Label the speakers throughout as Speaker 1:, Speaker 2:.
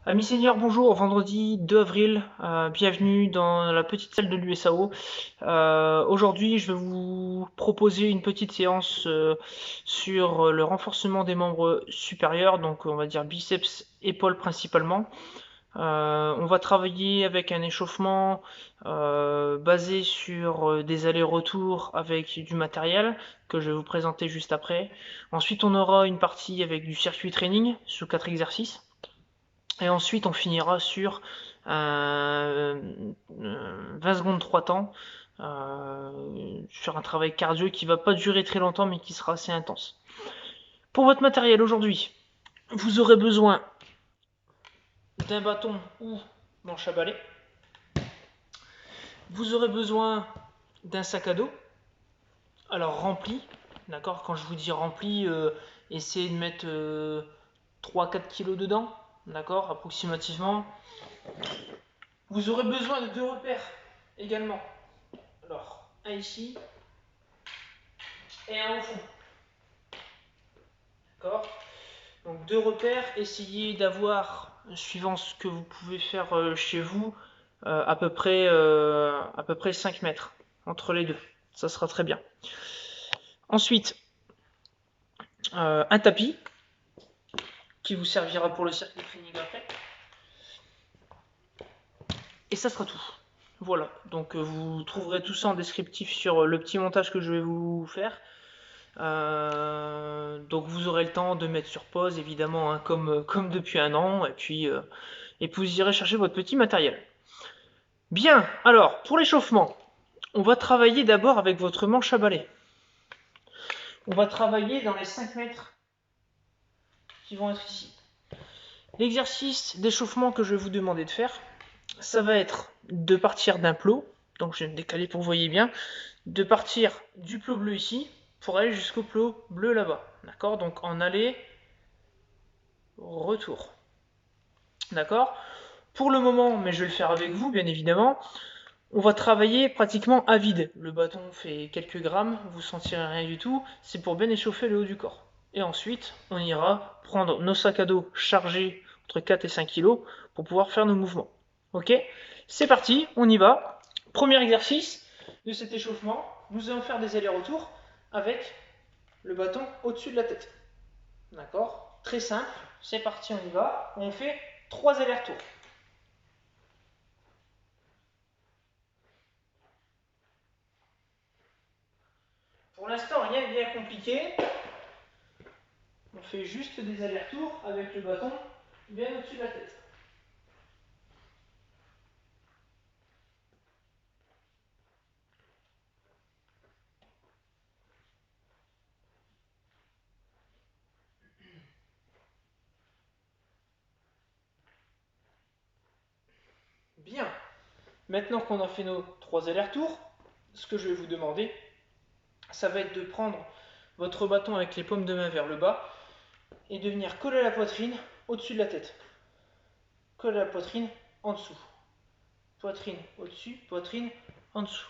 Speaker 1: Amis seniors, bonjour, vendredi 2 avril, bienvenue dans la petite salle de l'USAO. Aujourd'hui, je vais vous proposer une petite séance sur le renforcement des membres supérieurs, donc on va dire biceps, épaules principalement. On va travailler avec un échauffement basé sur des allers-retours avec du matériel que je vais vous présenter juste après. Ensuite, on aura une partie avec du circuit training sous 4 exercices. Et ensuite, on finira sur 20 secondes 3 temps, sur un travail cardio qui va pas durer très longtemps, mais qui sera assez intense. Pour votre matériel aujourd'hui, vous aurez besoin d'un bâton ou manche à balai. Vous aurez besoin d'un sac à dos, alors rempli, d'accord. Quand je vous dis rempli, essayez de mettre 3-4 kilos dedans, d'accord, approximativement. Vous aurez besoin de deux repères également. Alors, un ici et un au fond. D'accord. Donc deux repères, essayez d'avoir, suivant ce que vous pouvez faire chez vous, à peu près 5 mètres entre les deux. Ça sera très bien. Ensuite, un tapis qui vous servira pour le circuit training après. Et ça sera tout. Voilà, donc vous trouverez tout ça en descriptif sur le petit montage que je vais vous faire. Donc vous aurez le temps de mettre sur pause évidemment, hein, comme depuis un an, et puis vous irez chercher votre petit matériel. Bien, alors pour l'échauffement, on va travailler d'abord avec votre manche à balai. On va travailler dans les 5 mètres qui vont être ici. L'exercice d'échauffement que je vais vous demander de faire, ça va être de partir d'un plot, donc je vais me décaler pour que vous voyez bien, de partir du plot bleu ici pour aller jusqu'au plot bleu là-bas. D'accord. Donc en aller, retour. D'accord. Pour le moment, mais je vais le faire avec vous bien évidemment, on va travailler pratiquement à vide. Le bâton fait quelques grammes, vous sentirez rien du tout, c'est pour bien échauffer le haut du corps. Et ensuite, on ira prendre nos sacs à dos chargés entre 4 et 5 kg pour pouvoir faire nos mouvements. Ok. C'est parti, on y va. Premier exercice de cet échauffement, nous allons faire des allers-retours avec le bâton au-dessus de la tête. D'accord. Très simple, c'est parti, on y va. On fait 3 allers-retours. Pour l'instant, rien de bien compliqué. On fait juste des allers-retours avec le bâton bien au-dessus de la tête. Bien. Maintenant qu'on a fait nos 3 allers-retours, ce que je vais vous demander, ça va être de prendre votre bâton avec les paumes de main vers le bas et de venir coller la poitrine au-dessus de la tête. Coller la poitrine en dessous. Poitrine au-dessus, poitrine en dessous.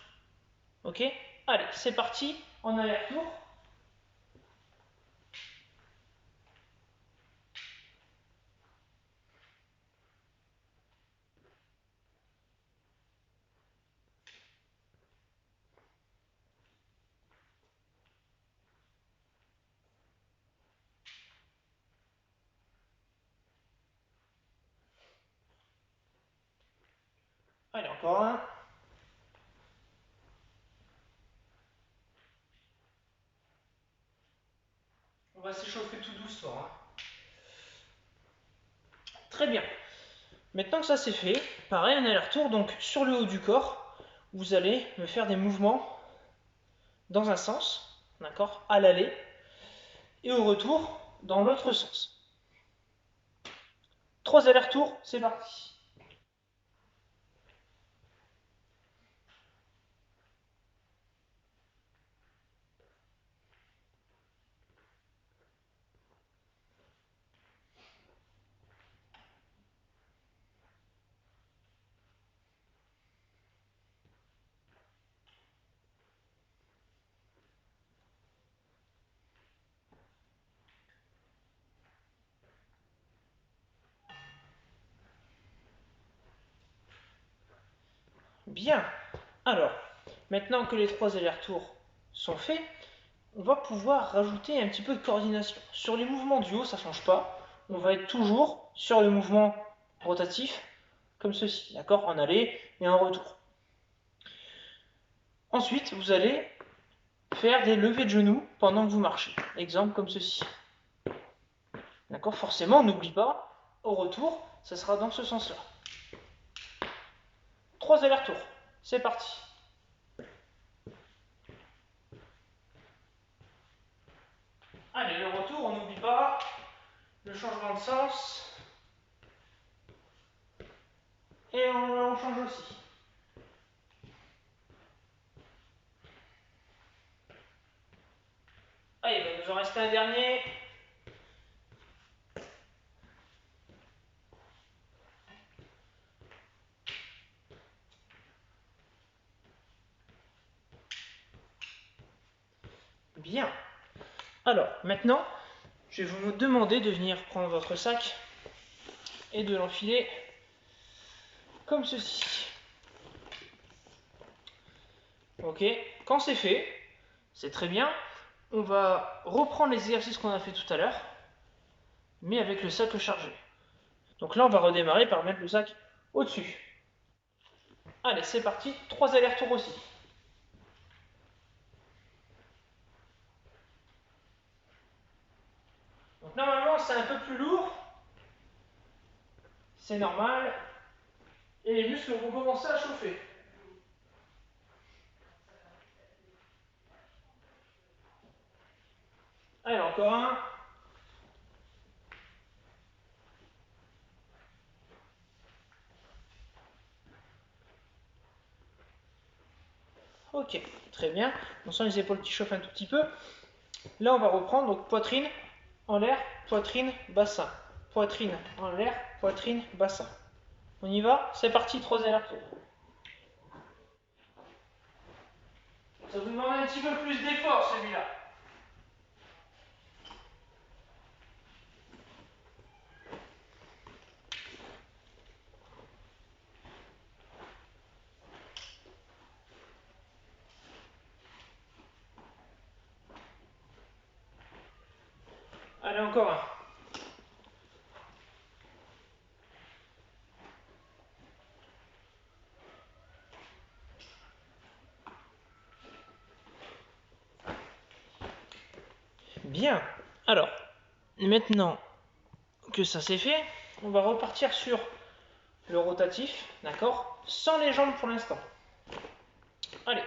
Speaker 1: Ok. Allez, c'est parti, en aller-retour. Allez, encore un. On va s'échauffer tout doucement, hein. Très bien. Maintenant que ça c'est fait, pareil, un aller-retour, donc sur le haut du corps, vous allez me faire des mouvements dans un sens, d'accord, à l'aller, et au retour, dans l'autre sens. 3 allers-retours, c'est parti. Bien. Alors, maintenant que les 3 allers-retours sont faits, on va pouvoir rajouter un petit peu de coordination. Sur les mouvements du haut, ça ne change pas. On va être toujours sur le mouvement rotatif, comme ceci, d'accord, en aller et en retour. Ensuite, vous allez faire des levées de genoux pendant que vous marchez. Exemple comme ceci. D'accord, forcément, n'oublie pas, au retour, ça sera dans ce sens-là. 3 allers-retours, c'est parti. Allez, le retour, on n'oublie pas le changement de sens. Et on change aussi. Allez, il va nous en rester un dernier. Bien. Alors, maintenant, je vais vous demander de venir prendre votre sac et de l'enfiler comme ceci. Ok, quand c'est fait, c'est très bien. On va reprendre les exercices qu'on a fait tout à l'heure, mais avec le sac chargé. Donc là, on va redémarrer par mettre le sac au-dessus. Allez, c'est parti. 3 allers-retours aussi. Donc normalement, c'est un peu plus lourd. C'est normal. Et les muscles vont commencer à chauffer. Allez, encore un. Ok, très bien. On sent les épaules qui chauffent un tout petit peu. Là, on va reprendre, donc poitrine en l'air, poitrine, bassin. Poitrine en l'air, poitrine, bassin. On y va? C'est parti, 3 allers-retours. Ça vous demande un petit peu plus d'effort, celui-là. Allez, encore un. Bien. Alors, maintenant que ça c'est fait, on va repartir sur le rotatif, d'accord? Sans les jambes pour l'instant. Allez.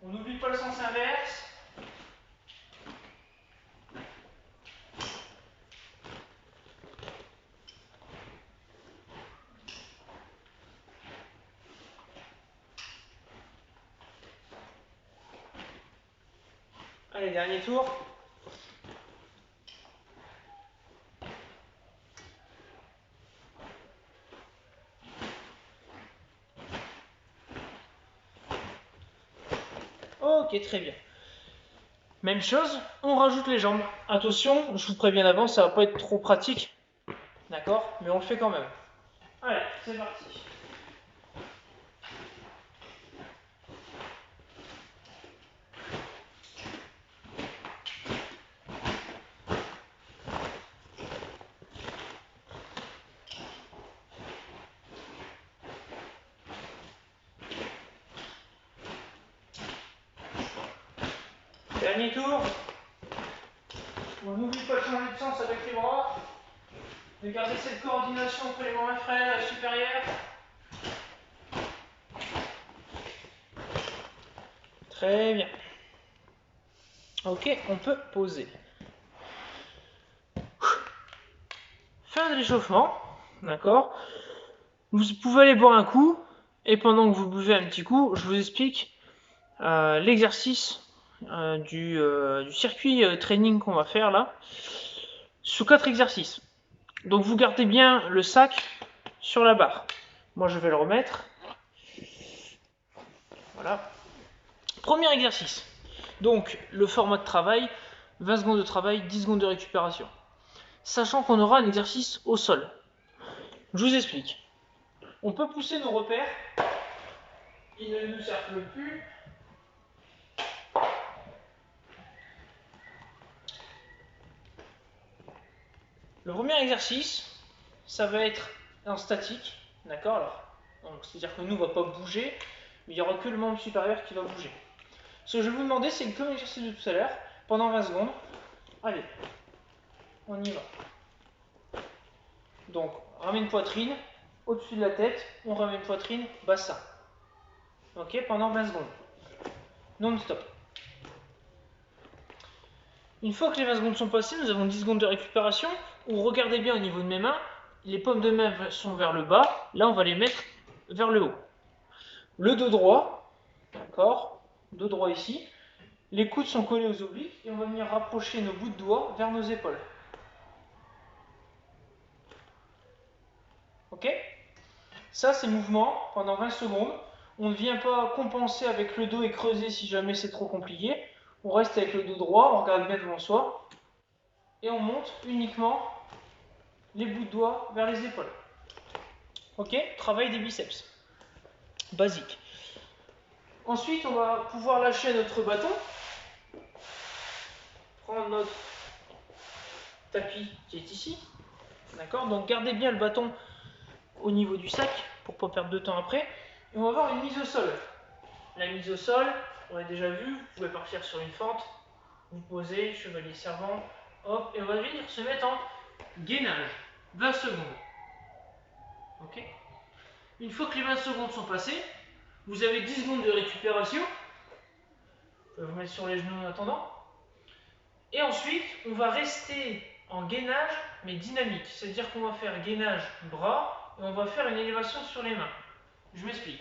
Speaker 1: On n'oublie pas le sens inverse. Allez, dernier tour. Ok, très bien. Même chose, on rajoute les jambes. Attention, je vous préviens d'avance, ça va pas être trop pratique. D'accord? Mais on le fait quand même. Allez, c'est parti. Dernier tour. On n'oublie pas de changer de sens avec les bras. De garder cette coordination entre les membres inférieurs et supérieurs. Très bien. Ok, on peut poser. Fin de l'échauffement. D'accord? Vous pouvez aller boire un coup. Et pendant que vous buvez un petit coup, je vous explique l'exercice du circuit training qu'on va faire là. Sous 4 exercices. Donc vous gardez bien le sac sur la barre. Moi je vais le remettre. Voilà. Premier exercice. Donc le format de travail, 20 secondes de travail, 10 secondes de récupération. sachant qu'on aura un exercice au sol. Je vous explique. On peut pousser nos repères, ils ne nous cerclent plus. Le premier exercice, ça va être en statique, d'accord? C'est-à-dire que nous, on ne va pas bouger, mais il n'y aura que le membre supérieur qui va bouger. Ce que je vais vous demander, c'est comme l'exercice de tout à l'heure, pendant 20 secondes. Allez, on y va. Donc, ramène poitrine, au-dessus de la tête, on ramène poitrine, bassin. Ok, pendant 20 secondes. Non-stop. Une fois que les 20 secondes sont passées, nous avons 10 secondes de récupération, où regardez bien au niveau de mes mains, les paumes de main sont vers le bas, là on va les mettre vers le haut. Le dos droit, d'accord, dos droit ici, les coudes sont collés aux obliques, et on va venir rapprocher nos bouts de doigts vers nos épaules. Ok? Ça c'est mouvement pendant 20 secondes. On ne vient pas compenser avec le dos et creuser si jamais c'est trop compliqué. On reste avec le dos droit, on regarde bien devant soi. Et on monte uniquement les bouts de doigts vers les épaules. Ok? Travail des biceps. Basique. Ensuite, on va pouvoir lâcher notre bâton. Prendre notre tapis qui est ici. D'accord? Donc gardez bien le bâton au niveau du sac pour ne pas perdre de temps après. Et on va avoir une mise au sol. La mise au sol, on l'a déjà vu, vous pouvez partir sur une fente, vous posez, chevalier servant, hop, et on va venir se mettre en gainage. 20 secondes. Ok? Une fois que les 20 secondes sont passées, vous avez 10 secondes de récupération. Je vais vous mettre sur les genoux en attendant. Et ensuite, on va rester en gainage, mais dynamique. C'est-à-dire qu'on va faire gainage bras et on va faire une élévation sur les mains. Je m'explique.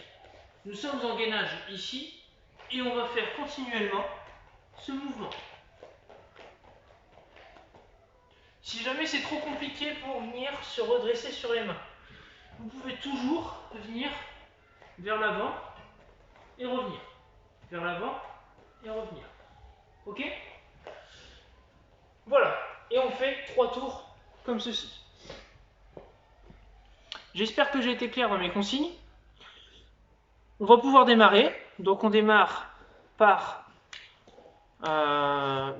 Speaker 1: Nous sommes en gainage ici et on va faire continuellement ce mouvement. Si jamais c'est trop compliqué pour venir se redresser sur les mains, vous pouvez toujours venir vers l'avant et revenir. Vers l'avant et revenir. Ok? Voilà. Et on fait 3 tours comme ceci. J'espère que j'ai été clair dans mes consignes. On va pouvoir démarrer. Donc on démarre par, euh,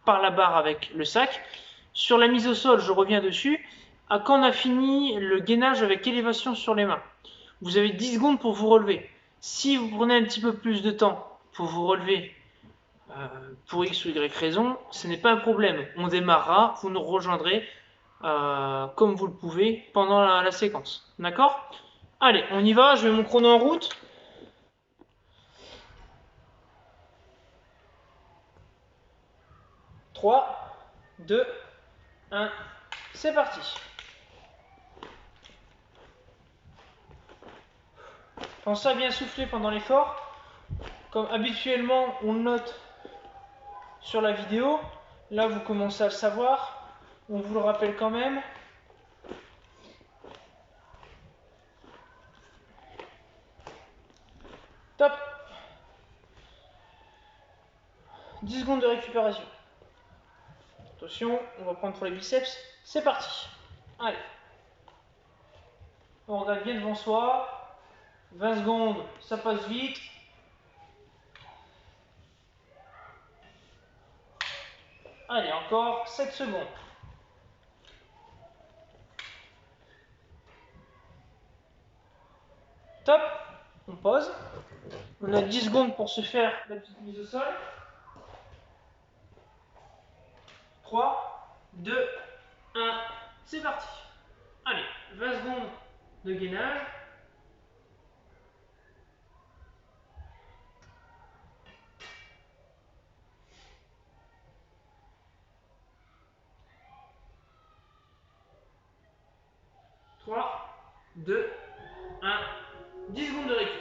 Speaker 1: par la barre avec le sac. Sur la mise au sol, je reviens dessus. Quand on a fini le gainage avec élévation sur les mains, vous avez 10 secondes pour vous relever. Si vous prenez un petit peu plus de temps pour vous relever, pour X ou Y raison, ce n'est pas un problème. On démarrera, vous nous rejoindrez comme vous le pouvez pendant la séquence. D'accord? Allez, on y va, je mets mon chrono en route. 3, 2, 1, c'est parti. Pensez à bien souffler pendant l'effort. Comme habituellement, on le note sur la vidéo. Là, vous commencez à le savoir. On vous le rappelle quand même. Top. 10 secondes de récupération. Attention, on va prendre pour les biceps. C'est parti. Allez. On regarde bien devant soi. 20 secondes, ça passe vite. Allez, encore 7 secondes. Top. On pose. On a 10 secondes pour se faire la petite mise au sol. 3, 2, 1, c'est parti. Allez, 20 secondes de gainage. 3, 2, 1, 10 secondes de récup.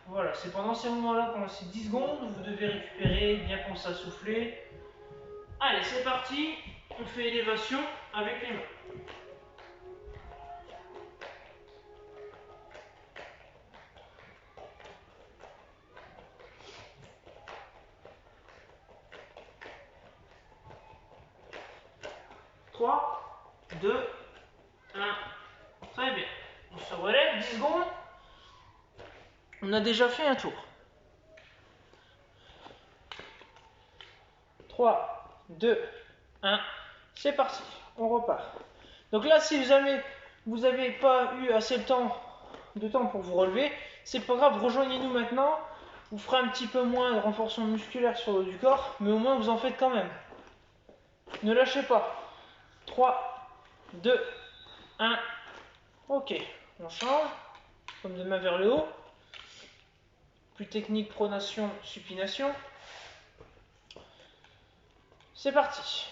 Speaker 1: Voilà, c'est pendant ces moments-là, pendant ces 10 secondes, vous devez récupérer, bien penser à souffler. Allez, c'est parti, on fait élévation avec les mains. 3, 2, 1. Très bien. On se relève, 10 secondes. On a déjà fait un tour. 3, 2, 1. C'est parti. On repart. Donc là, si vous avez pas eu assez de temps pour vous relever, c'est pas grave, rejoignez-nous maintenant. Vous ferez un petit peu moins de renforcement musculaire sur le haut du corps, mais au moins vous en faites quand même. Ne lâchez pas. 3, 2, 1. Ok, on change. Comme de main vers le haut. Plus technique, pronation, supination. C'est parti.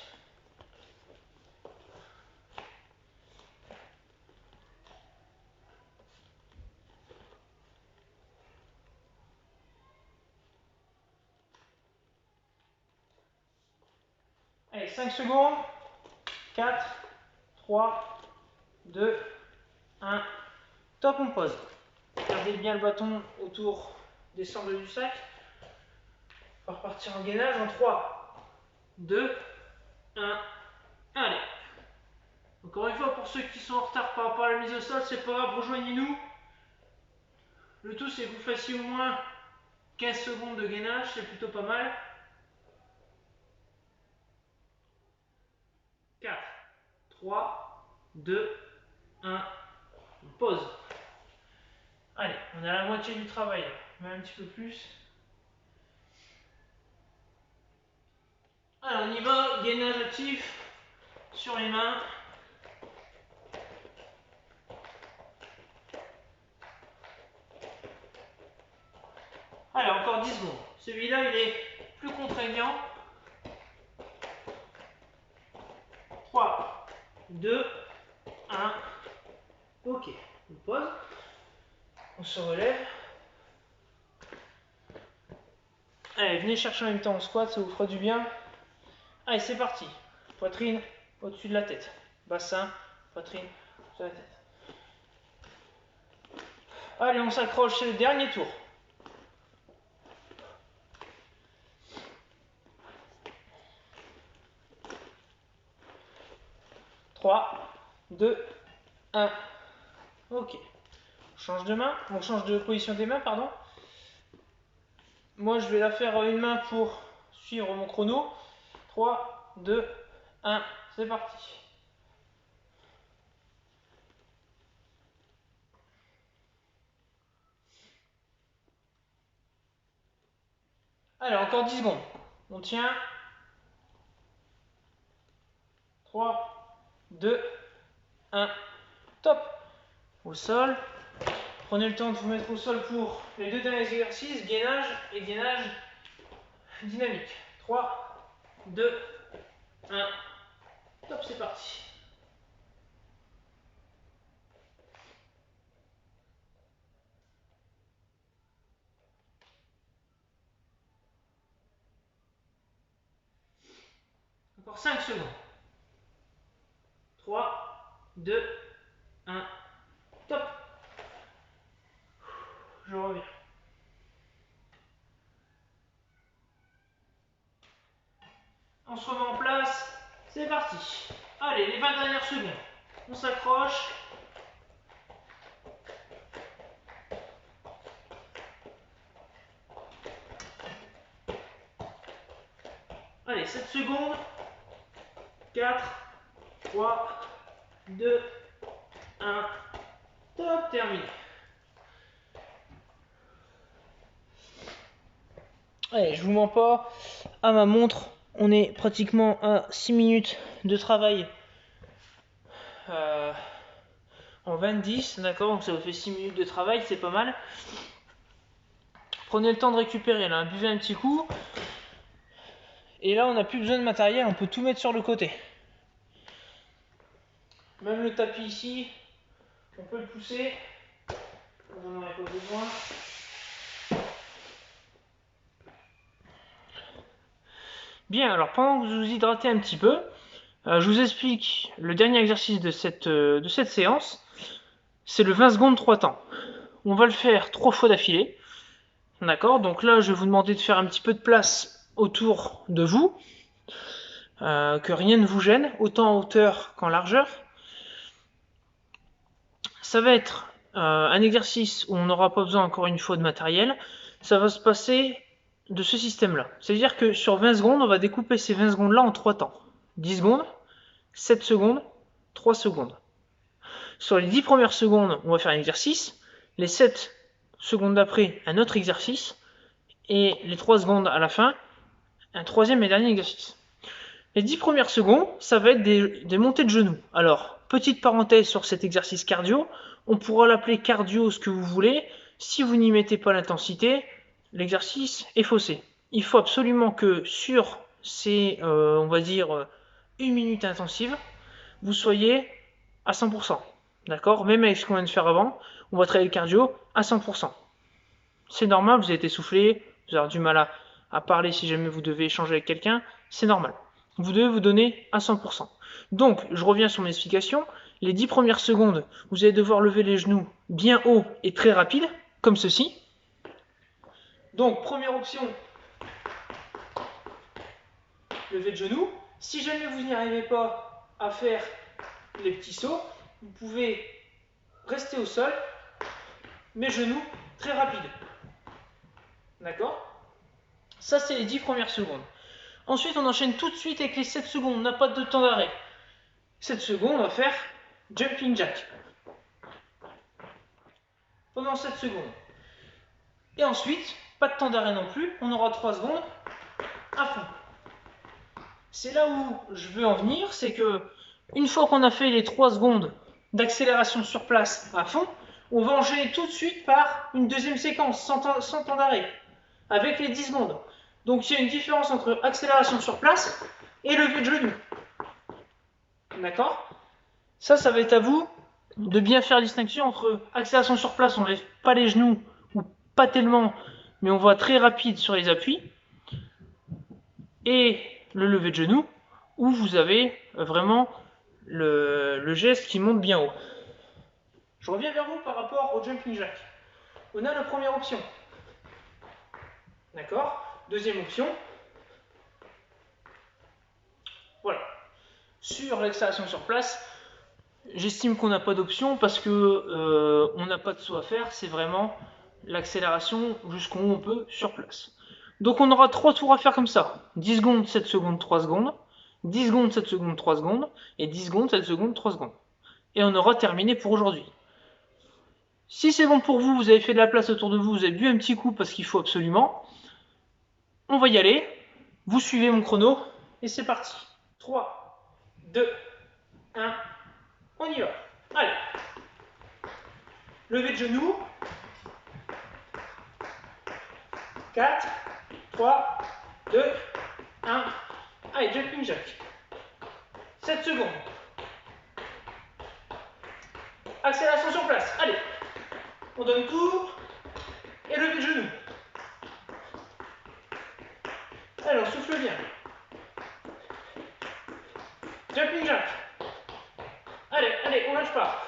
Speaker 1: Allez, 5 secondes. 4, 3, 2, 1. Top, on pose. Gardez bien le bâton autour des sangles du sac. On va repartir en gainage en 3, 2, 1. Allez. Encore une fois, pour ceux qui sont en retard par rapport à la mise au sol, c'est pas grave, rejoignez-nous. Le tout, c'est que vous fassiez au moins 15 secondes de gainage, c'est plutôt pas mal. 4, 3, 2, 1. On pose. Allez, on est à la moitié du travail, même un petit peu plus. Allez, on y va, gainage actif sur les mains. Allez, encore 10 secondes. Celui-là, il est plus contraignant. 3, 2, 1. Ok, on pose. On se relève. Allez, venez chercher en même temps en squat, ça vous fera du bien. Allez, c'est parti. Poitrine au-dessus de la tête. Bassin, poitrine au-dessus de la tête. Allez, on s'accroche, c'est le dernier tour. Trois, 2, 1. Ok. On change de main, on change de position des mains, pardon. Moi, je vais la faire une main pour suivre mon chrono. 3, 2, 1, c'est parti. Allez, encore 10 secondes. On tient. 3, 2, 1. Top. Au sol. Prenez le temps de vous mettre au sol pour les deux derniers exercices, gainage et gainage dynamique. 3, 2, 1. Top, c'est parti. Encore 5 secondes. 3, 2, 1. Top. Je reviens. On se remet en place. C'est parti. Allez, les 20 dernières secondes. On s'accroche. Allez, 7 secondes. 4, 3, 2, 1. Top, terminé. Allez, je vous mens pas. À ma montre, on est pratiquement à 6 minutes de travail en 20-10, d'accord? Donc ça vous fait 6 minutes de travail, c'est pas mal. Prenez le temps de récupérer là, buvez un petit coup. Et là, on n'a plus besoin de matériel, on peut tout mettre sur le côté. Même le tapis ici, on peut le pousser. On n'en aurait pas besoin. Bien, alors pendant que vous vous hydratez un petit peu, je vous explique le dernier exercice de cette séance. C'est le 20 secondes 3 temps. On va le faire 3 fois d'affilée. D'accord? Donc là, je vais vous demander de faire un petit peu de place autour de vous. que rien ne vous gêne, autant en hauteur qu'en largeur. Ça va être un exercice où on n'aura pas besoin encore une fois de matériel. Ça va se passer de ce système-là. C'est-à-dire que sur 20 secondes, on va découper ces 20 secondes-là en 3 temps. 10 secondes, 7 secondes, 3 secondes. Sur les 10 premières secondes, on va faire un exercice. Les 7 secondes d'après, un autre exercice. Et les 3 secondes à la fin, un troisième et dernier exercice. Les 10 premières secondes, ça va être des montées de genoux. Alors, petite parenthèse sur cet exercice cardio, on pourra l'appeler cardio ce que vous voulez. Si vous n'y mettez pas l'intensité, l'exercice est faussé. Il faut absolument que sur ces, on va dire, 1 minute intensive, vous soyez à 100%. D'accord? Même avec ce qu'on vient de faire avant, on va travailler le cardio à 100%. C'est normal, vous avez été essoufflé, vous avez du mal à parler si jamais vous devez échanger avec quelqu'un, c'est normal. Vous devez vous donner à 100%. Donc, je reviens sur mon explication. Les 10 premières secondes, vous allez devoir lever les genoux bien haut et très rapide, comme ceci. Donc, première option, lever de genoux. Si jamais vous n'y arrivez pas à faire les petits sauts, vous pouvez rester au sol, mes genoux très rapides. D'accord? Ça, c'est les 10 premières secondes. Ensuite, on enchaîne tout de suite avec les 7 secondes. On n'a pas de temps d'arrêt. 7 secondes, on va faire jumping jack. Pendant 7 secondes. Et ensuite, pas de temps d'arrêt non plus. On aura 3 secondes à fond. C'est là où je veux en venir. C'est que une fois qu'on a fait les 3 secondes d'accélération sur place à fond, on va enchaîner tout de suite par une deuxième séquence sans temps d'arrêt. Avec les 10 secondes. Donc il y a une différence entre accélération sur place et lever de genoux. D'accord? Ça va être à vous de bien faire la distinction entre accélération sur place, on ne lève pas les genoux, ou pas tellement, mais on va très rapide sur les appuis, et le lever de genoux, où vous avez vraiment le geste qui monte bien haut. Je reviens vers vous par rapport au jumping jack. On a la première option. D'accord? Deuxième option. Voilà. Sur l'accélération sur place, j'estime qu'on n'a pas d'option parce que on n'a pas de saut à faire, c'est vraiment l'accélération jusqu'où on peut sur place. Donc on aura 3 tours à faire comme ça. 10 secondes, 7 secondes, 3 secondes. 10 secondes, 7 secondes, 3 secondes. Et 10 secondes, 7 secondes, 3 secondes. Et on aura terminé pour aujourd'hui. Si c'est bon pour vous, vous avez fait de la place autour de vous, vous avez bu un petit coup parce qu'il faut absolument. On va y aller. Vous suivez mon chrono. Et c'est parti. 3, 2, 1. On y va. Allez. Levé de genoux. 4, 3, 2, 1. Allez, jumping jack. 7 secondes. Accélération sur place. Allez. On donne tout. Et levé de genoux. Allez, on souffle bien. Jumping jack. Allez, on lâche pas.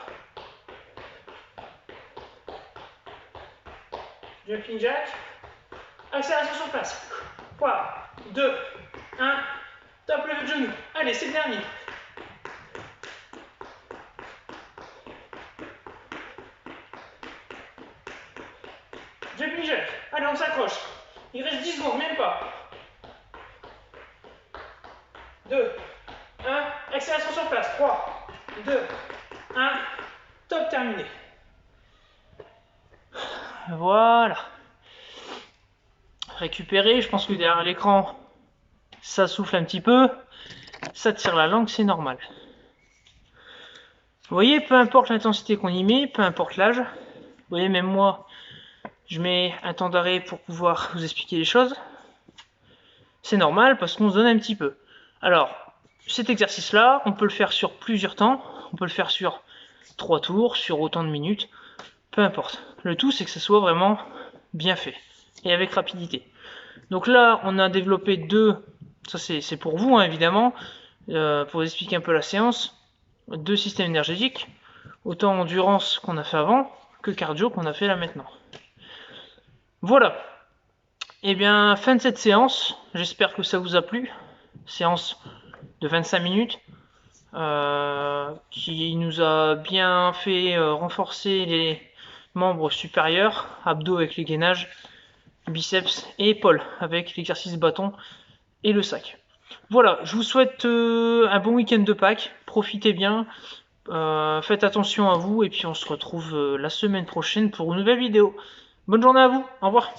Speaker 1: Jumping jack. Accélération sur place. 3, 2, 1. Top, levé de genou. Allez, c'est le dernier. Jumping jack. Allez, on s'accroche. Il reste 10 secondes, même pas. 2, 1. Accélération sur place. 3, 2, 1. Top, terminé. Voilà. Récupérer, je pense que derrière l'écran, ça souffle un petit peu. Ça tire la langue, c'est normal. Vous voyez, peu importe l'intensité qu'on y met, peu importe l'âge. Vous voyez, même moi, je mets un temps d'arrêt pour pouvoir vous expliquer les choses. C'est normal parce qu'on se donne un petit peu. Alors, cet exercice-là, on peut le faire sur plusieurs temps. On peut le faire sur 3 tours, sur autant de minutes. Peu importe. Le tout, c'est que ça soit vraiment bien fait. Et avec rapidité. Donc là, on a développé ça c'est pour vous, hein, évidemment, pour vous expliquer un peu la séance, 2 systèmes énergétiques, autant endurance qu'on a fait avant, que cardio qu'on a fait là maintenant. Voilà. Et bien, fin de cette séance, j'espère que ça vous a plu. Séance de 25 minutes qui nous a bien fait renforcer les membres supérieurs, abdos avec les gainages, biceps et épaules avec l'exercice bâton et le sac. Voilà, je vous souhaite un bon week-end de Pâques, profitez bien, faites attention à vous et puis on se retrouve la semaine prochaine pour une nouvelle vidéo. Bonne journée à vous, au revoir.